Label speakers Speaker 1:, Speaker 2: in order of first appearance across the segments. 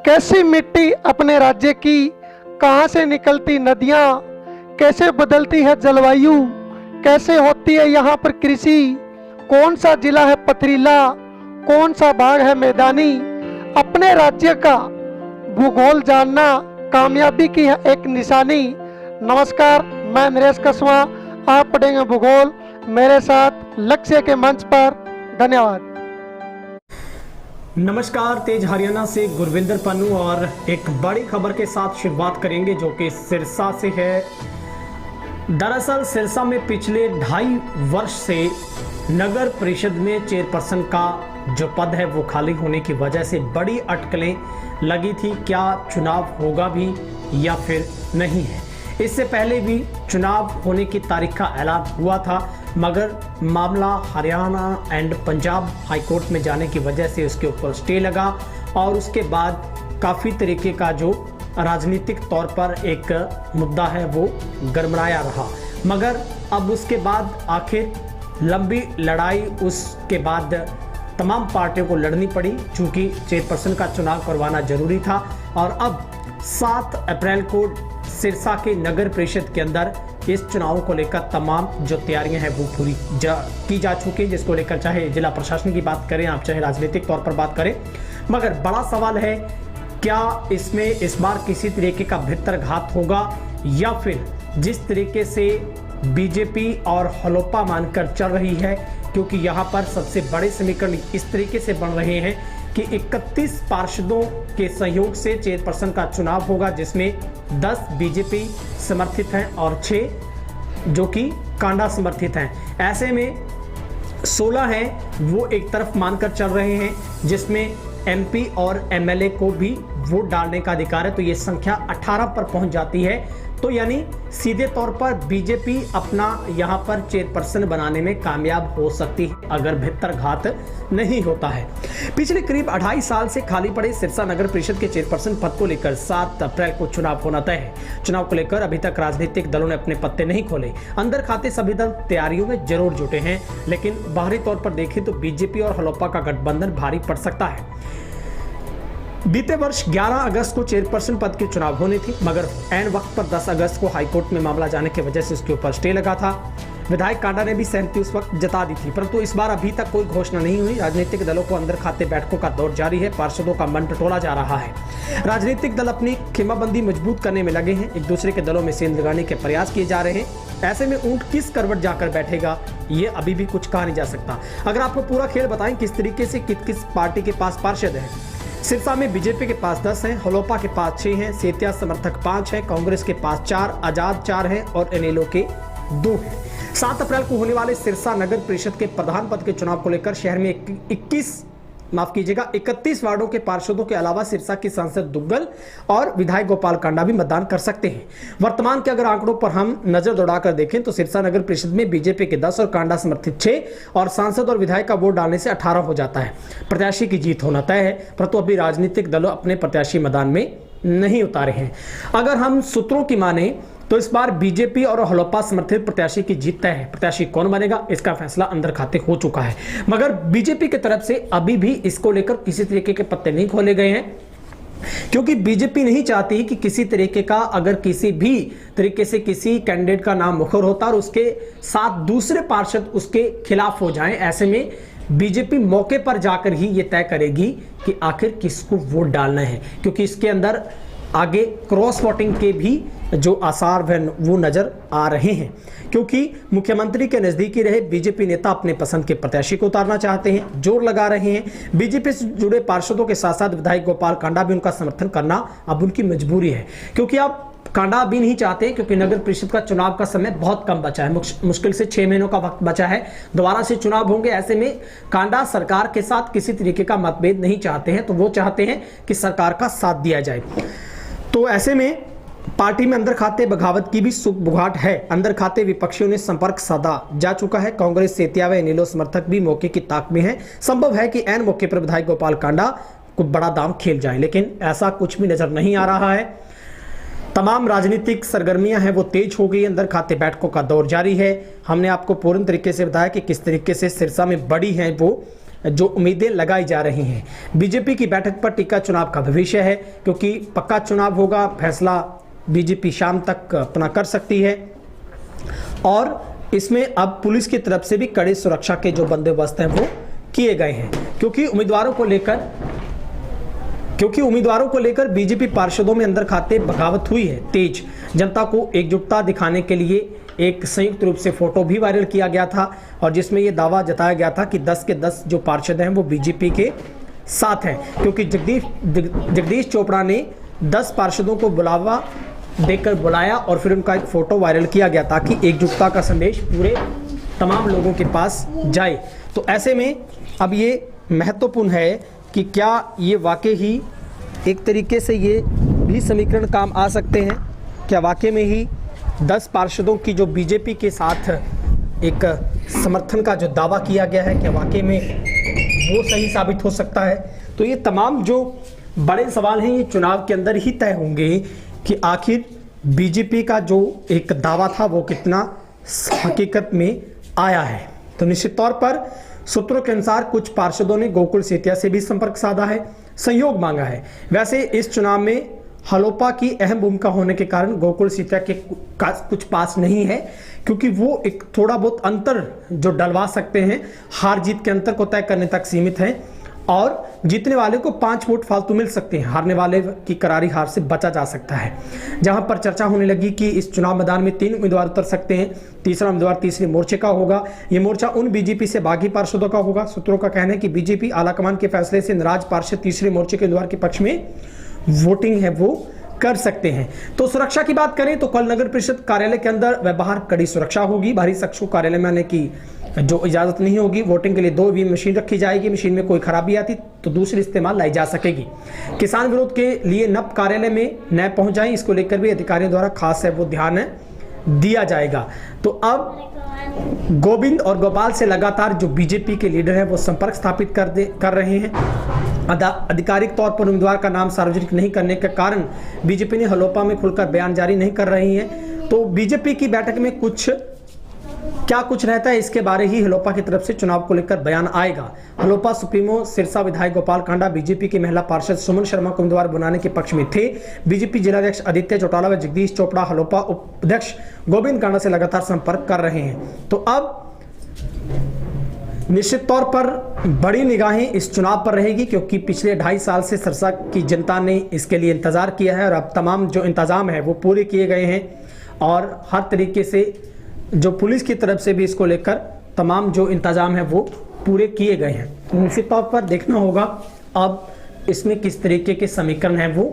Speaker 1: कैसी मिट्टी अपने राज्य की, कहाँ से निकलती नदियाँ, कैसे बदलती है जलवायु, कैसे होती है यहाँ पर कृषि, कौन सा जिला है पथरीला, कौन सा भाग है मैदानी। अपने राज्य का भूगोल जानना कामयाबी की है एक निशानी। नमस्कार, मैं नरेश कसवा, आप पढ़ेंगे भूगोल मेरे साथ लक्ष्य के मंच पर। धन्यवाद।
Speaker 2: नमस्कार, तेज हरियाणा से गुरविंदर पन्नू और एक बड़ी खबर के साथ शुरुआत करेंगे जो कि सिरसा से है। दरअसल सिरसा में पिछले 2.5 वर्ष से नगर परिषद में चेयरपर्सन का जो पद है वो खाली होने की वजह से बड़ी अटकलें लगी थी। क्या चुनाव होगा भी या फिर नहीं है। इससे पहले भी चुनाव होने की तारीख का ऐलान हुआ था, मगर मामला Haryana and Punjab high court में जाने की वजह से उसके ऊपर स्टे लगा और उसके बाद काफ़ी तरीके का जो राजनीतिक तौर पर एक मुद्दा है वो गरमाया रहा। मगर अब उसके बाद आखिर लंबी लड़ाई उसके बाद तमाम पार्टियों को लड़नी पड़ी, चूँकि चेयरपर्सन का चुनाव करवाना जरूरी था। और अब 7 अप्रैल को सिरसा के नगर परिषद के अंदर इस चुनाव को लेकर तमाम जो तैयारियां हैं वो पूरी की जा चुकी है, जिसको लेकर चाहे जिला प्रशासन की बात करें आप, चाहे राजनीतिक तौर पर बात करें। मगर बड़ा सवाल है, क्या इसमें इस बार किसी तरीके का भित्तरघात होगा या फिर जिस तरीके से बीजेपी और हलोपा मानकर चल रही है, क्योंकि यहाँ पर सबसे बड़े समीकरण इस तरीके से बन रहे हैं कि 31 पार्षदों के सहयोग से चेयरपर्सन का चुनाव होगा, जिसमें 10 बीजेपी समर्थित हैं और 6 जो कि कांडा समर्थित हैं। ऐसे में 16 हैं वो एक तरफ मानकर चल रहे हैं, जिसमें एमपी और एमएलए को भी वोट डालने का अधिकार है। तो ये संख्या 18 पर पहुंच जाती है। तो यानी सीधे तौर पर बीजेपी अपना यहां पर चेयरपर्सन बनाने में कामयाब हो सकती है अगर भित्तरघात नहीं होता है। पिछले करीब 2.5 साल से खाली पड़े सिरसा नगर परिषद के चेयरपर्सन पद को लेकर 7 अप्रैल को चुनाव होना तय है। चुनाव को लेकर अभी तक राजनीतिक दलों ने अपने पत्ते नहीं खोले। अंदर खाते सभी दल तैयारियों में जरूर जुटे हैं, लेकिन बाहरी तौर पर देखें तो बीजेपी और हलोपा का गठबंधन भारी पड़ सकता है। बीते वर्ष 11 अगस्त को चेयरपर्सन पद के चुनाव होने थे, मगर ऐन वक्त पर 10 अगस्त को हाईकोर्ट में मामला जाने की वजह से उसके ऊपर स्टे लगा था। विधायक कांडा ने भी सहमति उस वक्त जता दी थी, परंतु इस बार अभी तक कोई घोषणा नहीं हुई। राजनीतिक दलों को अंदर खाते बैठकों का दौर जारी है, पार्षदों का मन टटोला जा रहा है। राजनीतिक दल अपनी खेमाबंदी मजबूत करने में लगे हैं, एक दूसरे के दलों में सेंध लगाने के प्रयास किए जा रहे हैं। ऐसे में ऊंट किस करवट जाकर बैठेगा ये अभी भी कुछ कहा नहीं जा सकता। अगर आपको पूरा खेल बताएं किस तरीके से किस पार्टी के पास पार्षद है। सिरसा में बीजेपी के पास 10 हैं, हलोपा के पास 6 हैं, सेतिया समर्थक 5 हैं, कांग्रेस के पास 4, आजाद 4 हैं और इनेलो के 2 हैं। 7 अप्रैल को होने वाले सिरसा नगर परिषद के प्रधान पद के चुनाव को लेकर शहर में 31 वार्डों के पार्षदों के अलावा सिरसा की सांसद दुग्गल और विधायक गोपाल कांडा भी मतदान कर सकते हैं। वर्तमान के अगर आंकड़ों पर हम नजर दौड़ाकर देखें तो सिरसा नगर परिषद में बीजेपी के 10 और कांडा समर्थित 6 और सांसद और विधायक का वोट डालने से 18 हो जाता है। प्रत्याशी की जीत होना तय है, परंतु अभी राजनीतिक दलों अपने प्रत्याशी मैदान में नहीं उतारे हैं। अगर हम सूत्रों की माने तो इस बार बीजेपी और हलोपा समर्थित प्रत्याशी की जीत तय है। प्रत्याशी कौन बनेगा इसका फैसला अंदर खाते हो चुका है, मगर बीजेपी की तरफ से अभी भी इसको लेकर किसी तरीके के पत्ते नहीं खोले गए हैं, क्योंकि बीजेपी नहीं चाहती कि किसी तरीके का अगर किसी भी तरीके से किसी कैंडिडेट का नाम मुखर होता और उसके साथ दूसरे पार्षद उसके खिलाफ हो जाएं। ऐसे में बीजेपी मौके पर जाकर ही ये तय करेगी कि आखिर किसको वोट डालना है, क्योंकि इसके अंदर आगे क्रॉस वोटिंग के भी जो आसार वो नजर आ रहे हैं, क्योंकि मुख्यमंत्री के नजदीकी रहे बीजेपी नेता अपने पसंद के प्रत्याशी को उतारना चाहते हैं, जोर लगा रहे हैं। बीजेपी से जुड़े पार्षदों के साथ साथ विधायक गोपाल कांडा भी उनका समर्थन करना अब उनकी मजबूरी है, क्योंकि आप कांडा भी नहीं चाहते, क्योंकि नगर परिषद का चुनाव का समय बहुत कम बचा है, मुश्किल से 6 महीनों का वक्त बचा है, दोबारा से चुनाव होंगे। ऐसे में कांडा सरकार के साथ किसी तरीके का मतभेद नहीं चाहते हैं, तो वो चाहते हैं कि सरकार का साथ दिया जाए। तो ऐसे में पार्टी में अंदर खाते बगावत की भी सुगबुगाहट है। अंदर खाते विपक्षियों ने संपर्क साधा जा चुका है। कांग्रेस, सेतिया व इनेलो समर्थक भी मौके की ताक में है। संभव है कि ऐन मौके पर विधायक गोपाल कांडा को बड़ा दाम खेल जाए, लेकिन ऐसा कुछ भी नजर नहीं आ रहा है। तमाम राजनीतिक सरगर्मियां हैं वो तेज हो गई। अंदर खाते बैठकों का दौर जारी है। हमने आपको पूर्ण तरीके से बताया कि किस तरीके से सिरसा में बड़ी है वो जो उम्मीदें लगाई जा रही हैं। बीजेपी की बैठक पर टिका चुनाव का भविष्य है, क्योंकि पक्का चुनाव होगा, फैसला बीजेपी शाम तक अपना कर सकती है। और इसमें अब पुलिस की तरफ से भी कड़ी सुरक्षा के जो बंदोबस्त हैं वो किए गए हैं, क्योंकि उम्मीदवारों को लेकर बीजेपी पार्षदों में अंदर खाते बगावत हुई है तेज। जनता को एकजुटता दिखाने के लिए एक संयुक्त रूप से फोटो भी वायरल किया गया था, और जिसमें यह दावा जताया गया था कि 10 के 10 जो पार्षद हैं वो बीजेपी के साथ हैं, क्योंकि जगदीश चोपड़ा ने 10 पार्षदों को बुलावा देकर बुलाया और फिर उनका एक फोटो वायरल किया गया ताकि एकजुटता का संदेश पूरे तमाम लोगों के पास जाए। तो ऐसे में अब ये महत्वपूर्ण है कि क्या ये वाकई ही एक तरीके से ये भी समीकरण काम आ सकते हैं, क्या वाकई में ही 10 पार्षदों की जो बीजेपी के साथ एक समर्थन का जो दावा किया गया है, क्या वाकई में वो सही साबित हो सकता है। तो ये तमाम जो बड़े सवाल हैं ये चुनाव के अंदर ही तय होंगे कि आखिर बीजेपी का जो एक दावा था वो कितना हकीकत में आया है। तो निश्चित तौर पर सूत्रों के अनुसार कुछ पार्षदों ने गोकुल सेतिया से भी संपर्क साधा है, सहयोग मांगा है। वैसे इस चुनाव में हलोपा की अहम भूमिका होने के कारण गोकुल सेतिया के कुछ पास नहीं है, क्योंकि वो एक थोड़ा बहुत अंतर जो डलवा सकते हैं, हार जीत के अंतर को तय करने तक सीमित है, और जीतने वाले को 5 वोट फालतू मिल सकते हैं, हारने वाले की करारी हार से बचा जा सकता है। जहां पर चर्चा होने लगी कि इस चुनाव मैदान में 3 उम्मीदवार उतर सकते हैं, तीसरा उम्मीदवार तीसरे मोर्चे का होगा। ये मोर्चा उन बीजेपी से बागी पार्षदों का होगा। सूत्रों का कहना है कि बीजेपी आलाकमान के फैसले से नाराज पार्षद तीसरे मोर्चे के उम्मीदवार के पक्ष में वोटिंग है वो कर सकते हैं। तो सुरक्षा की बात करें तो कल नगर परिषद कार्यालय के अंदर व बाहर कड़ी सुरक्षा होगी। बाहरी शख्स को कार्यालय में आने की जो इजाजत नहीं होगी। वोटिंग के लिए 2 ईवीएम मशीन रखी जाएगी। मशीन में कोई खराबी आती तो दूसरी इस्तेमाल लाई जा सकेगी। किसान विरोध के लिए नप कार्यालय में न पहुंच जाए, इसको लेकर भी अधिकारियों द्वारा खास है वो ध्यान दिया जाएगा। तो अब गोविंद और गोपाल से लगातार जो बीजेपी के लीडर हैं वो संपर्क स्थापित कर रहे हैं। आधिकारिक तौर पर उम्मीदवार का नाम सार्वजनिक नहीं करने के कारण बीजेपी ने हलोपा में खुलकर बयान जारी नहीं कर रही है। तो बीजेपी की बैठक में क्या कुछ रहता है, इसके बारे ही हलोपा की तरफ से चुनाव को लेकर बयान आएगा। हलोपा सुप्रीमो सिरसा विधायक गोपाल कांडा बीजेपी के महिला पार्षद सुमन शर्मा को उम्मीदवार बनाने के पक्ष में थे। बीजेपी जिलाध्यक्ष आदित्य चौटाला व जगदीश चोपड़ा हलोपा उपाध्यक्ष गोविंद कांडा से लगातार संपर्क कर रहे हैं। तो अब निश्चित तौर पर बड़ी निगाहें इस चुनाव पर रहेगी, क्योंकि पिछले 2.5 साल से सिरसा की जनता ने इसके लिए इंतजार किया है और अब तमाम जो इंतजाम है वो पूरे किए गए हैं, और हर तरीके से जो पुलिस की तरफ से भी इसको लेकर तमाम जो इंतजाम है वो पूरे किए गए हैं। तो निश्चित तौर पर देखना होगा अब इसमें किस तरीके के समीकरण हैं वो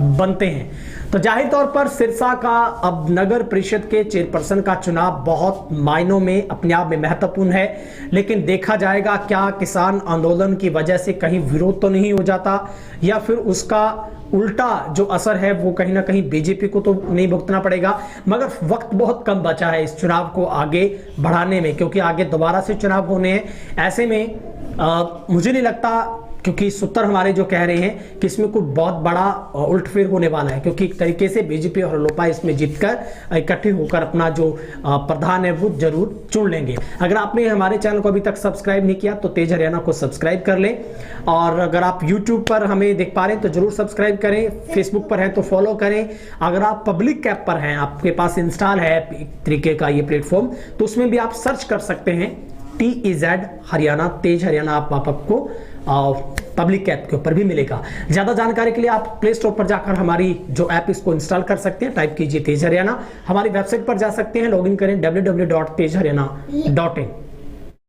Speaker 2: बनते हैं। तो जाहिर तौर पर सिरसा का अब नगर परिषद के चेयरपर्सन का चुनाव बहुत मायनों में अपने आप में महत्वपूर्ण है, लेकिन देखा जाएगा क्या किसान आंदोलन की वजह से कहीं विरोध तो नहीं हो जाता, या फिर उसका उल्टा जो असर है वो कहीं ना कहीं बीजेपी को तो नहीं भुगतना पड़ेगा। मगर वक्त बहुत कम बचा है इस चुनाव को आगे बढ़ाने में, क्योंकि आगे दोबारा से चुनाव होने हैं। ऐसे में मुझे नहीं लगता, क्योंकि सूत्र हमारे जो कह रहे हैं कि इसमें कोई बहुत बड़ा उल्टफेर होने वाला है, क्योंकि एक तरीके से बीजेपी और हलोपा इसमें जीतकर इकट्ठे होकर अपना जो प्रधान है वो जरूर चुन लेंगे। अगर आपने हमारे चैनल को अभी तक सब्सक्राइब नहीं किया तो तेज हरियाणा को सब्सक्राइब कर लें, और अगर आप यूट्यूब पर हमें देख पा रहे हैं तो जरूर सब्सक्राइब करें, फेसबुक पर हैं तो फॉलो करें। अगर आप पब्लिक ऐप पर हैं, आपके पास इंस्टॉल है एक तरीके का ये प्लेटफॉर्म, तो उसमें भी आप सर्च कर सकते हैं TEZ हरियाणा, तेज हरियाणा आपको पब्लिक ऐप के ऊपर भी मिलेगा। ज्यादा जानकारी के लिए आप प्ले स्टोर पर जाकर हमारी जो ऐप इसको इंस्टॉल कर सकते हैं, टाइप कीजिए तेज हरियाणा। हमारी वेबसाइट पर जा सकते हैं, लॉगिन करें www.tejharyana.in।